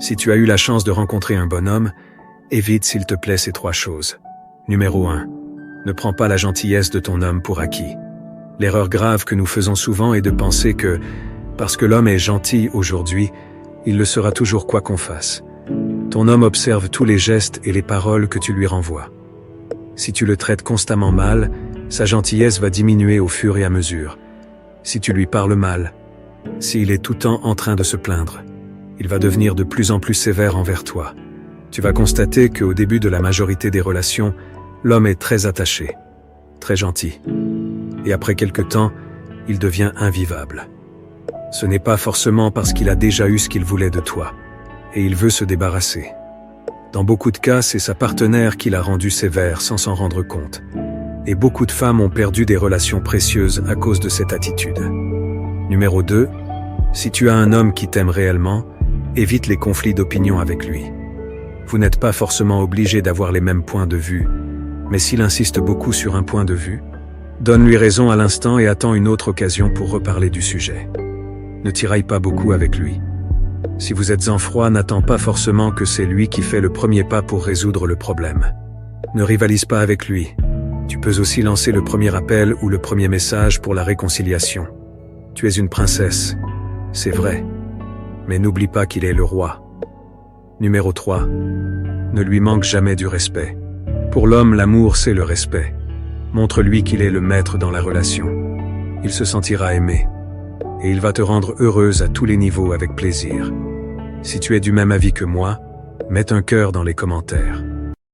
Si tu as eu la chance de rencontrer un bonhomme, évite s'il te plaît ces 3 choses. Numéro 1. Ne prends pas la gentillesse de ton homme pour acquis. L'erreur grave que nous faisons souvent est de penser que, parce que l'homme est gentil aujourd'hui, il le sera toujours quoi qu'on fasse. Ton homme observe tous les gestes et les paroles que tu lui renvoies. Si tu le traites constamment mal, sa gentillesse va diminuer au fur et à mesure. Si tu lui parles mal, s'il est tout le temps en train de se plaindre, il va devenir de plus en plus sévère envers toi. Tu vas constater qu'au début de la majorité des relations, l'homme est très attaché, très gentil. Et après quelque temps, il devient invivable. Ce n'est pas forcément parce qu'il a déjà eu ce qu'il voulait de toi, et il veut se débarrasser. Dans beaucoup de cas, c'est sa partenaire qui l'a rendu sévère sans s'en rendre compte. Et beaucoup de femmes ont perdu des relations précieuses à cause de cette attitude. Numéro 2. Si tu as un homme qui t'aime réellement, évite les conflits d'opinion avec lui. Vous n'êtes pas forcément obligé d'avoir les mêmes points de vue, mais s'il insiste beaucoup sur un point de vue, donne-lui raison à l'instant et attends une autre occasion pour reparler du sujet. Ne tiraille pas beaucoup avec lui. Si vous êtes en froid, n'attends pas forcément que c'est lui qui fait le premier pas pour résoudre le problème. Ne rivalise pas avec lui. Tu peux aussi lancer le premier appel ou le premier message pour la réconciliation. Tu es une princesse, c'est vrai, mais n'oublie pas qu'il est le roi. Numéro 3. Ne lui manque jamais du respect. Pour l'homme, l'amour, c'est le respect. Montre-lui qu'il est le maître dans la relation. Il se sentira aimé. Et il va te rendre heureuse à tous les niveaux avec plaisir. Si tu es du même avis que moi, mets un cœur dans les commentaires.